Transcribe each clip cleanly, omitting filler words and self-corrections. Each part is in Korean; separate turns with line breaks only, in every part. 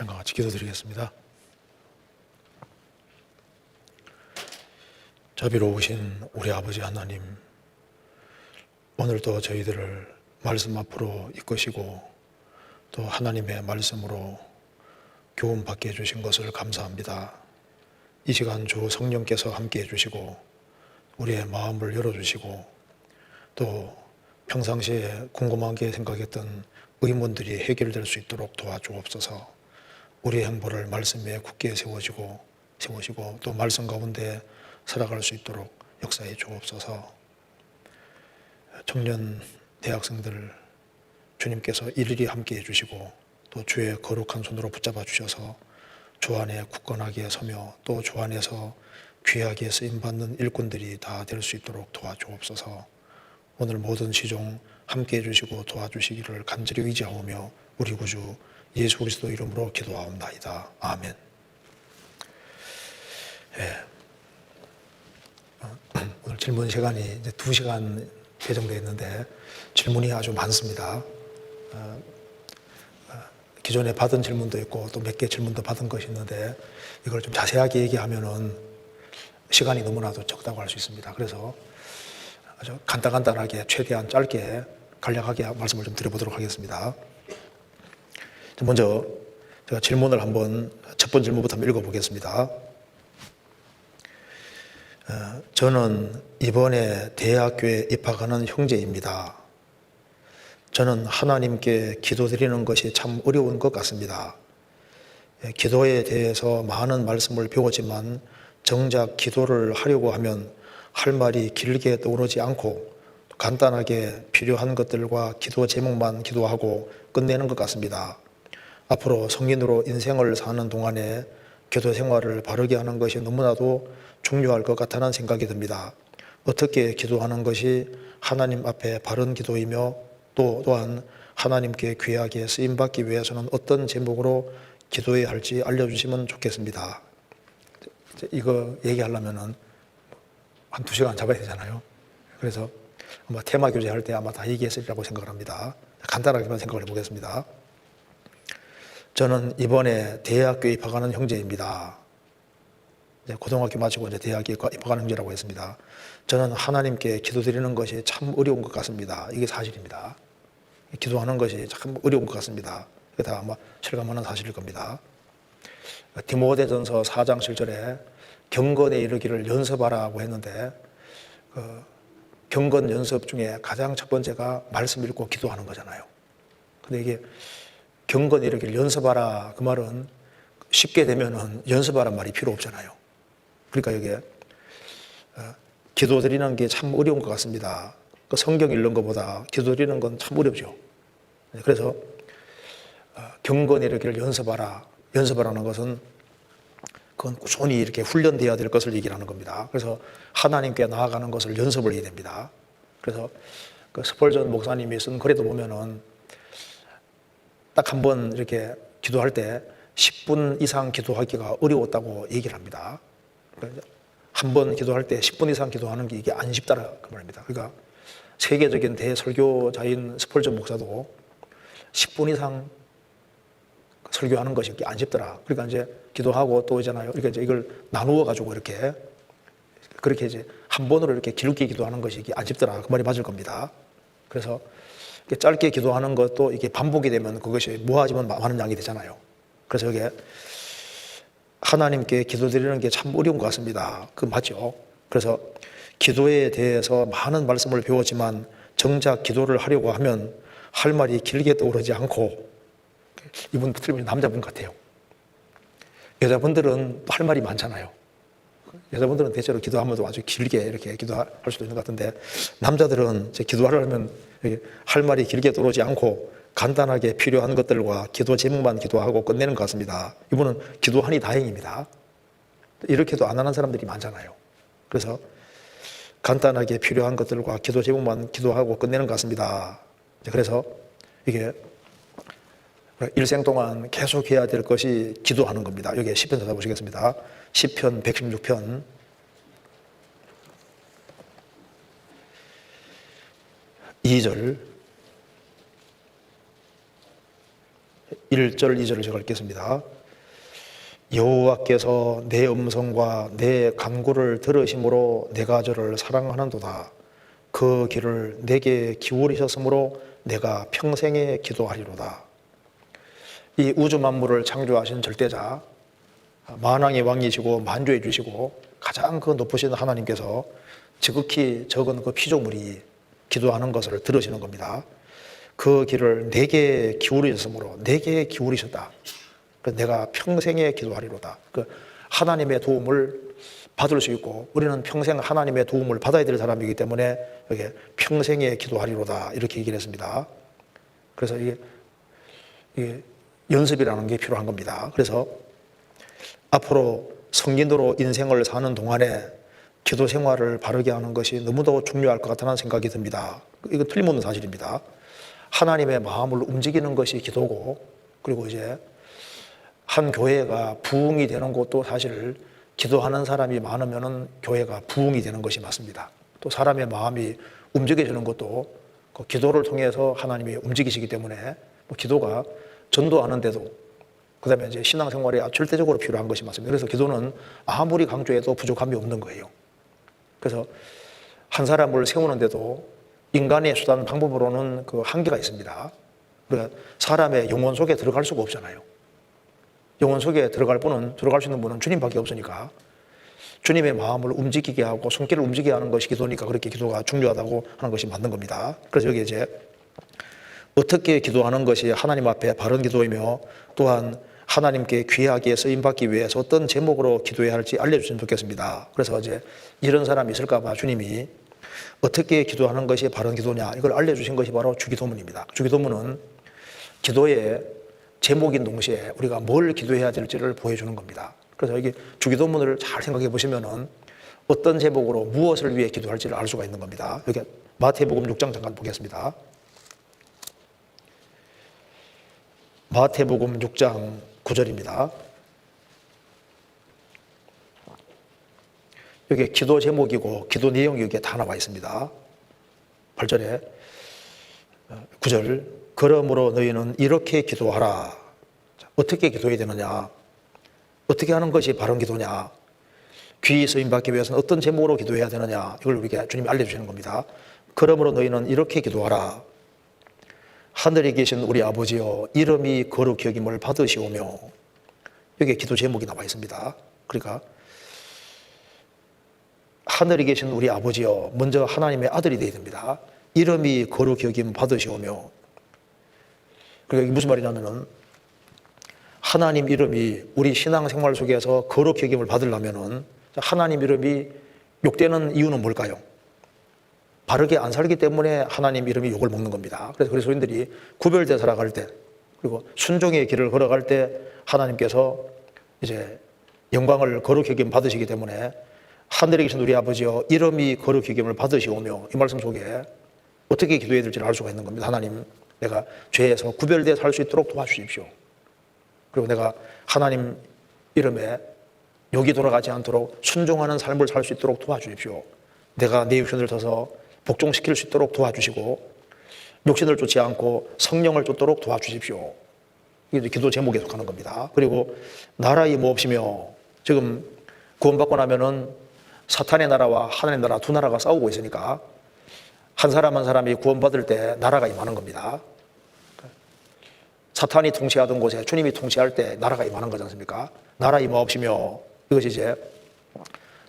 잠깐 같이 기도드리겠습니다. 자비로우신 우리 아버지 하나님, 오늘도 저희들을 말씀 앞으로 이끄시고 또 하나님의 말씀으로 교훈 받게 해주신 것을 감사합니다. 이 시간 주 성령께서 함께 해주시고 우리의 마음을 열어주시고 또 평상시에 궁금하게 생각했던 의문들이 해결될 수 있도록 도와주옵소서. 우리의 행보를 말씀 위에 굳게 세우시고 또 말씀 가운데 살아갈 수 있도록 역사해 주옵소서. 청년 대학생들 주님께서 일일이 함께 해주시고 또 주의 거룩한 손으로 붙잡아 주셔서 주 안에 굳건하게 서며 또 주 안에서 귀하게 쓰임받는 일꾼들이 다 될 수 있도록 도와주옵소서. 오늘 모든 시종 함께 해주시고 도와주시기를 간절히 의지하오며 우리 구주 예수 그리스도 이름으로 기도하옵나이다. 아멘. 오늘 질문 시간이 이제 2시간 예정되어 있는데 질문이 아주 많습니다. 기존에 받은 질문도 있고 또 몇 개 질문도 받은 것이 있는데 이걸 좀 자세하게 얘기하면은 시간이 너무나도 적다고 할 수 있습니다. 그래서 아주 간단하게 최대한 짧게 간략하게 말씀을 좀 드려보도록 하겠습니다. 먼저 제가 질문을 한번 첫 번째 질문부터 한번 읽어보겠습니다. 저는 이번에 대학교에 입학하는 형제입니다. 저는 하나님께 기도드리는 것이 참 어려운 것 같습니다. 기도에 대해서 많은 말씀을 배우지만 정작 기도를 하려고 하면 할 말이 길게 떠오르지 않고 간단하게 필요한 것들과 기도 제목만 기도하고 끝내는 것 같습니다. 앞으로 성인으로 인생을 사는 동안에 기도 생활을 바르게 하는 것이 너무나도 중요할 것 같다는 생각이 듭니다. 어떻게 기도하는 것이 하나님 앞에 바른 기도이며 또한 하나님께 귀하게 쓰임받기 위해서는 어떤 제목으로 기도해야 할지 알려주시면 좋겠습니다. 이거 얘기하려면은 한 2시간 잡아야 되잖아요. 그래서 아마 테마 교제할 때 아마 다 얘기했으리라고 생각을 합니다. 간단하게만 생각을 해보겠습니다. 저는 이번에 대학교에 입학하는 형제입니다. 이제 고등학교 마치고 이제 대학에 입학하는 형제라고 했습니다. 저는 하나님께 기도드리는 것이 참 어려운 것 같습니다. 이게 사실입니다. 기도하는 것이 참 어려운 것 같습니다. 이게 다 아마 실감하는 사실일 겁니다. 디모데전서 4장 7절에 경건에 이르기를 연습하라고 했는데 경건 연습 중에 가장 첫 번째가 말씀 읽고 기도하는 거잖아요. 근데 이게 경건에 이르기를 연습하라, 그 말은 쉽게 되면은 연습하란 말이 필요 없잖아요. 그러니까 이게 기도드리는 게 참 어려운 것 같습니다. 성경 읽는 것보다 기도드리는 건 참 어렵죠. 그래서 경건에 이르기를 연습하라는 것은 그건 꾸준히 이렇게 훈련되어야 될 것을 얘기를 하는 겁니다. 그래서 하나님께 나아가는 것을 연습을 해야 됩니다. 그래서 그 스펄전 목사님이 쓴 글에도 보면은 딱 한 번 이렇게 기도할 때 10분 이상 기도하기가 어려웠다고 얘기를 합니다. 한 번 기도할 때 10분 이상 기도하는 게 이게 안 쉽다는 그 말입니다. 그러니까 세계적인 대설교자인 스펄전 목사도 10분 이상 설교하는 것이 안 쉽더라. 그러니까 이제 기도하고 또 있잖아요. 그러니까 이제 이걸 나누어 가지고 이렇게 그렇게 이제 한 번으로 이렇게 길게 기도하는 것이 이게 안 쉽더라. 그 말이 맞을 겁니다. 그래서 짧게 기도하는 것도 이게 반복이 되면 그것이 모아지면 많은 양이 되잖아요. 그래서 이게 하나님께 기도드리는 게 참 어려운 것 같습니다. 그 맞죠? 그래서 기도에 대해서 많은 말씀을 배웠지만 정작 기도를 하려고 하면 할 말이 길게 떠오르지 않고, 이분 틀리면 남자분 같아요. 여자분들은 할 말이 많잖아요. 여자분들은 대체로 기도하면서 아주 길게 이렇게 기도할 수도 있는 것 같은데 남자들은 이제 기도하려면 할 말이 길게 떠오르지 않고 간단하게 필요한 것들과 기도 제목만 기도하고 끝내는 것 같습니다. 이분은 기도하니 다행입니다. 이렇게도 안 하는 사람들이 많잖아요. 그래서 간단하게 필요한 것들과 기도 제목만 기도하고 끝내는 것 같습니다. 그래서 이게 일생 동안 계속 해야 될 것이 기도하는 겁니다. 여기 시편 찾아보시겠습니다. 시편 116편 2절 1절, 2절을 제가 읽겠습니다. 여호와께서 내 음성과 내 간구를 들으심으로 내가 저를 사랑하는도다. 그 귀를 내게 기울이셨으므로 내가 평생에 기도하리로다. 이 우주 만물을 창조하신 절대자, 만왕의 왕이시고 만주해 주시고 가장 그 높으신 하나님께서 지극히 적은 그 피조물이 기도하는 것을 들으시는 겁니다. 그 귀를 내게 기울이셨으므로 내게 기울이셨다. 내가 평생에 기도하리로다. 그 하나님의 도움을 받을 수 있고 우리는 평생 하나님의 도움을 받아야 될 사람이기 때문에 여기 평생에 기도하리로다 이렇게 얘기를 했습니다. 그래서 이게 연습이라는 게 필요한 겁니다. 그래서 앞으로 성인으로 인생을 사는 동안에 기도 생활을 바르게 하는 것이 너무도 중요할 것 같다는 생각이 듭니다. 이건 틀림없는 사실입니다. 하나님의 마음을 움직이는 것이 기도고, 그리고 이제 한 교회가 부흥이 되는 것도 사실 기도하는 사람이 많으면 교회가 부흥이 되는 것이 맞습니다. 또 사람의 마음이 움직여지는 것도 그 기도를 통해서 하나님이 움직이시기 때문에 기도가 전도하는데도, 그 다음에 이제 신앙생활에 절대적으로 필요한 것이 맞습니다. 그래서 기도는 아무리 강조해도 부족함이 없는 거예요. 그래서 한 사람을 세우는데도 인간의 수단 방법으로는 그 한계가 있습니다. 그러니까 사람의 영혼 속에 들어갈 수가 없잖아요. 영혼 속에 들어갈 수 있는 분은 주님밖에 없으니까 주님의 마음을 움직이게 하고 손길을 움직이게 하는 것이 기도니까 그렇게 기도가 중요하다고 하는 것이 맞는 겁니다. 그래서 여기 이제 어떻게 기도하는 것이 하나님 앞에 바른 기도이며 또한 하나님께 귀하게 쓰임받기 위해서 어떤 제목으로 기도해야 할지 알려주시면 좋겠습니다. 그래서 이제 이런 사람이 있을까 봐 주님이 어떻게 기도하는 것이 바른 기도냐 이걸 알려주신 것이 바로 주기도문입니다. 주기도문은 기도의 제목인 동시에 우리가 뭘 기도해야 될지를 보여주는 겁니다. 그래서 여기 주기도문을 잘 생각해 보시면은 어떤 제목으로 무엇을 위해 기도할지를 알 수가 있는 겁니다. 여기 마태복음 6장 잠깐 보겠습니다. 마태복음 6장 9절입니다. 여기 기도 제목이고 기도 내용이 여기에 다 나와 있습니다. 8절에 9절 그러므로 너희는 이렇게 기도하라. 어떻게 기도해야 되느냐? 어떻게 하는 것이 바른 기도냐? 귀 쓰임받기 위해서는 어떤 제목으로 기도해야 되느냐? 이걸 우리에게 주님이 알려주시는 겁니다. 그러므로 너희는 이렇게 기도하라. 하늘에 계신 우리 아버지여 이름이 거룩히 여김을 받으시오며, 여기에 기도 제목이 나와 있습니다. 그러니까 하늘에 계신 우리 아버지여, 먼저 하나님의 아들이 되어야 됩니다. 이름이 거룩히 여김 받으시오며, 그러니까 이게 무슨 말이냐면은 하나님 이름이 우리 신앙생활 속에서 거룩히 여김을 받으려면은 하나님 이름이 욕되는 이유는 뭘까요? 바르게 안 살기 때문에 하나님 이름이 욕을 먹는 겁니다. 그래서 그리스도인들이 구별돼 살아갈 때, 그리고 순종의 길을 걸어갈 때 하나님께서 이제 영광을 거룩히 여김 받으시기 때문에 하늘에 계신 우리 아버지여 이름이 거룩히 여김을 받으시오며, 이 말씀 속에 어떻게 기도해야 될지를 알 수가 있는 겁니다. 하나님, 내가 죄에서 구별돼 살 수 있도록 도와주십시오. 그리고 내가 하나님 이름에 욕이 돌아가지 않도록 순종하는 삶을 살 수 있도록 도와주십시오. 내가 내 육신을 써서 복종시킬 수 있도록 도와주시고 육신을 쫓지 않고 성령을 쫓도록 도와주십시오. 이게 기도 제목에 속하는 겁니다. 그리고 나라 임옵시며, 지금 구원받고 나면은 사탄의 나라와 하나님의 나라 두 나라가 싸우고 있으니까 한 사람 한 사람이 구원받을 때 나라가 임하는 겁니다. 사탄이 통치하던 곳에 주님이 통치할 때 나라가 임하는 거지 않습니까? 나라 임옵시며, 이것이 이제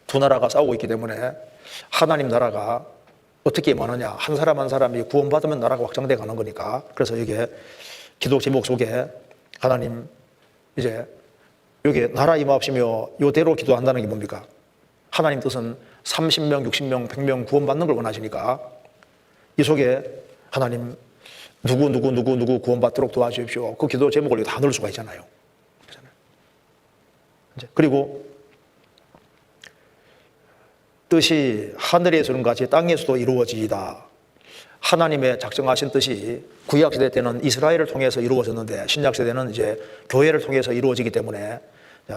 두 나라가 싸우고 있기 때문에 하나님 나라가 어떻게 임하느냐, 한 사람 한 사람이 구원받으면 나라가 확장돼 가는 거니까. 그래서 이게 기도 제목 속에 하나님 이제 여기 나라 임하옵시며 요대로 기도한다는 게 뭡니까? 하나님 뜻은 30명, 60명, 100명 구원받는 걸 원하시니까 이 속에 하나님 누구 구원받도록 도와주십시오. 그 기도 제목을 다 넣을 수가 있잖아요. 그리고 뜻이 하늘에서는 같이 땅에서도 이루어지이다. 하나님의 작정하신 뜻이 구약시대 때는 이스라엘을 통해서 이루어졌는데 신약시대는 이제 교회를 통해서 이루어지기 때문에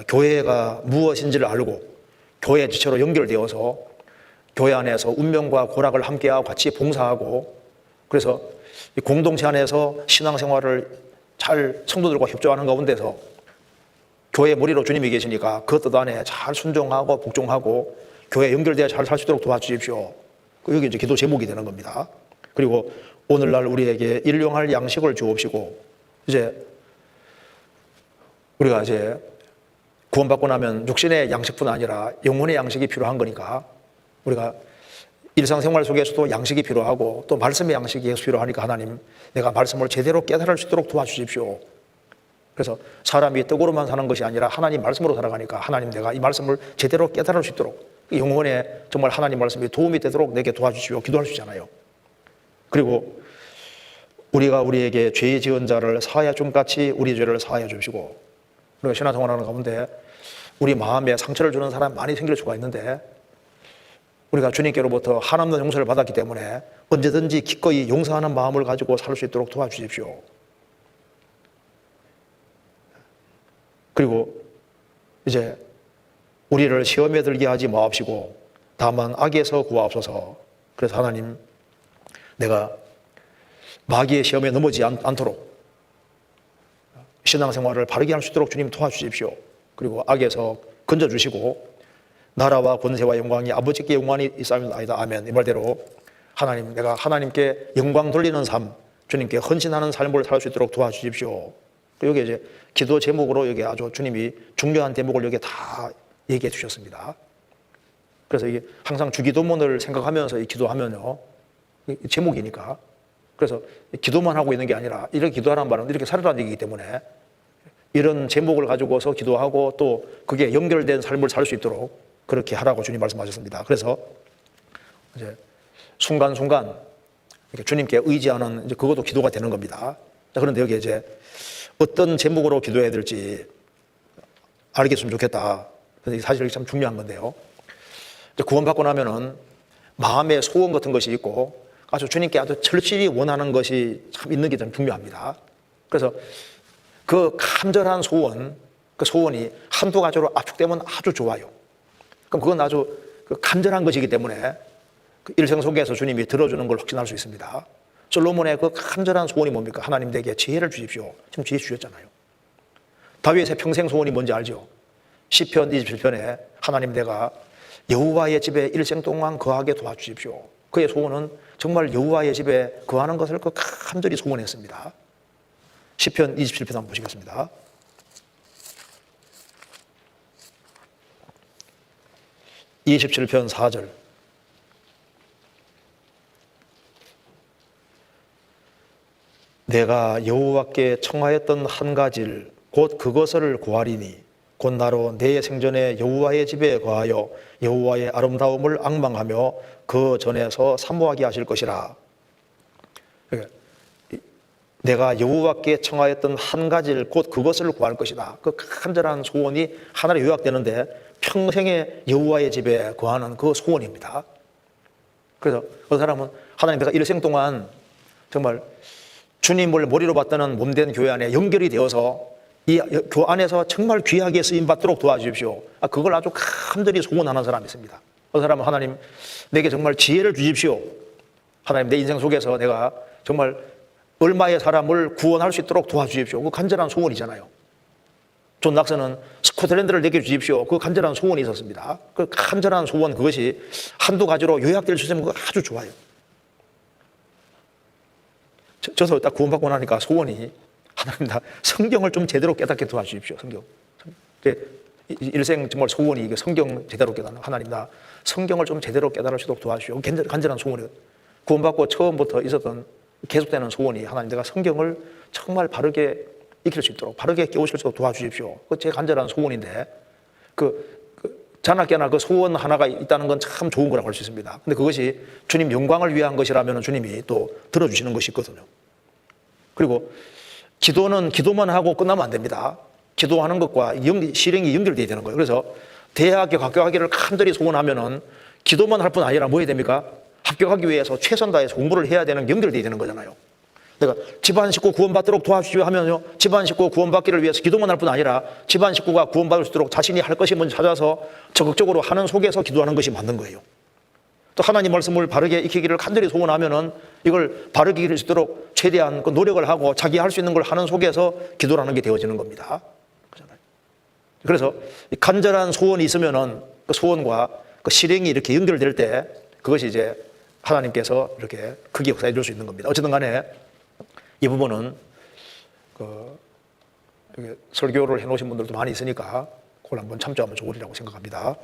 교회가 무엇인지를 알고 교회 지체로 연결되어서 교회 안에서 운명과 고락을 함께하고 같이 봉사하고, 그래서 공동체 안에서 신앙생활을 잘 성도들과 협조하는 가운데서 교회 머리로 주님이 계시니까 그 뜻 안에 잘 순종하고 복종하고 교회 연결되어 잘 살 수 있도록 도와주십시오. 여기 이제 기도 제목이 되는 겁니다. 그리고 오늘날 우리에게 일용할 양식을 주옵시고, 이제 우리가 이제 구원받고 나면 육신의 양식뿐 아니라 영혼의 양식이 필요한 거니까 우리가 일상생활 속에서도 양식이 필요하고 또 말씀의 양식이 계속 필요하니까 하나님, 내가 말씀을 제대로 깨달을 수 있도록 도와주십시오. 그래서 사람이 떡으로만 사는 것이 아니라 하나님 말씀으로 살아가니까 하나님, 내가 이 말씀을 제대로 깨달을 수 있도록 영혼에 정말 하나님 말씀이 도움이 되도록 내게 도와주시오. 기도할 수 있잖아요. 그리고 우리가 우리에게 죄 지은 자를 사하여 줌같이 우리 죄를 사하여 주시고, 우리가 신앙생활하는 가운데 우리 마음에 상처를 주는 사람 많이 생길 수가 있는데 우리가 주님께로부터 한없는 용서를 받았기 때문에 언제든지 기꺼이 용서하는 마음을 가지고 살 수 있도록 도와주십시오. 그리고 이제 우리를 시험에 들게 하지 마옵시고 다만 악에서 구하옵소서. 그래서 하나님, 내가 마귀의 시험에 넘어지지 않도록 신앙생활을 바르게 할 수 있도록 주님 도와주십시오. 그리고 악에서 건져주시고 나라와 권세와 영광이 아버지께 영광이 있사옵나이다. 아멘. 이 말대로 하나님, 내가 하나님께 영광 돌리는 삶, 주님께 헌신하는 삶을 살 수 있도록 도와주십시오. 여기 이제 기도 제목으로 여기 아주 주님이 중요한 대목을 여기 다 얘기해 주셨습니다. 그래서 이게 항상 주기도문을 생각하면서 이 기도하면요, 제목이니까. 그래서 기도만 하고 있는 게 아니라 이렇게 기도하라는 말은 이렇게 살아라는 얘기이기 때문에 이런 제목을 가지고서 기도하고 또 그게 연결된 삶을 살 수 있도록 그렇게 하라고 주님 말씀하셨습니다. 그래서 이제 순간순간 주님께 의지하는 이제 그것도 기도가 되는 겁니다. 그런데 여기 이제 어떤 제목으로 기도해야 될지 알겠으면 좋겠다. 사실 참 중요한 건데요. 구원받고 나면은 마음의 소원 같은 것이 있고 아주 주님께 아주 절실히 원하는 것이 참 있는 게 좀 중요합니다. 그래서 그 간절한 소원, 그 소원이 한두 가지로 압축되면 아주 좋아요. 그럼 그건 아주 간절한 것이기 때문에 그 일생 속에서 주님이 들어주는 걸 확신할 수 있습니다. 솔로몬의 그 간절한 소원이 뭡니까? 하나님, 내게 지혜를 주십시오. 지금 지혜 주셨잖아요. 다윗의 평생 소원이 뭔지 알죠? 시편 27편에 하나님, 내가 여호와의 집에 일생 동안 거하게 도와주십시오. 그의 소원은 정말 여호와의 집에 거하는 것을 그 간절히 소원했습니다. 시편 27편 한번 보시겠습니다. (27편) 4절. 내가 여호와께 청하였던 한 가지를 곧 그것을 구하리니 곧 나로 내 생전에 여호와의 집에 거하여 여호와의 아름다움을 앙망하며 그 전에서 사모하게 하실 것이라. 내가 여호와께 청하였던 한 가지를 곧 그것을 구할 것이다. 그 간절한 소원이 하나로 요약되는데 평생에 여호와의 집에 거하는 그 소원입니다. 그래서 그 사람은 하나님, 내가 일생 동안 정말 주님을 머리로 받드는 몸된 교회 안에 연결이 되어서 이 교회 안에서 정말 귀하게 쓰임받도록 도와주십시오. 그걸 아주 간절히 소원하는 사람이 있습니다. 그 사람은 하나님, 내게 정말 지혜를 주십시오. 하나님, 내 인생 속에서 내가 정말 얼마의 사람을 구원할 수 있도록 도와주십시오. 그 간절한 소원이잖아요. 존 낙서는 스코틀랜드를 내게 주십시오. 그 간절한 소원이 있었습니다. 그 간절한 소원, 그것이 한두 가지로 요약될 수 있으면 아주 좋아요. 저도 딱 구원받고 나니까 소원이, 하나님, 나 성경을 좀 제대로 깨닫게 도와주십시오. 성경. 일생 정말 소원이 성경 제대로 깨닫는, 하나님, 나 성경을 좀 제대로 깨달을 수 있도록 도와주십시오. 간절한 소원이에요. 구원받고 처음부터 있었던 계속되는 소원이, 하나님, 내가 성경을 정말 바르게 익힐 수 있도록, 바르게 깨우실 수 있도록 도와주십시오. 그 제 간절한 소원인데, 자나깨나 그 소원 하나가 있다는 건 참 좋은 거라고 할 수 있습니다. 근데 그것이 주님 영광을 위한 것이라면 주님이 또 들어주시는 것이 있거든요. 그리고 기도는 기도만 하고 끝나면 안 됩니다. 기도하는 것과 실행이 연결되어야 되는 거예요. 그래서 대학에 합격하기를 간절히 소원하면은 기도만 할 뿐 아니라 뭐 해야 됩니까? 합격하기 위해서 최선 다해서 공부를 해야 되는, 연결되어야 되는 거잖아요. 내가 집안 식구 구원받도록 도와주십시오 하면요, 집안 식구 구원받기를 위해서 기도만 할 뿐 아니라 집안 식구가 구원받을 수 있도록 자신이 할 것이 뭔지 찾아서 적극적으로 하는 속에서 기도하는 것이 맞는 거예요. 또 하나님 말씀을 바르게 익히기를 간절히 소원하면은 이걸 바르게 익힐 수 있도록 최대한 그 노력을 하고 자기 할 수 있는 걸 하는 속에서 기도라는 게 되어지는 겁니다. 그래서 간절한 소원이 있으면은 그 소원과 그 실행이 이렇게 연결될 때 그것이 이제 하나님께서 이렇게 크게 역사해 줄 수 있는 겁니다. 어쨌든 간에 이 부분은 설교를 해 놓으신 분들도 많이 있으니까 그걸 한번 참조하면 좋으리라고 생각합니다.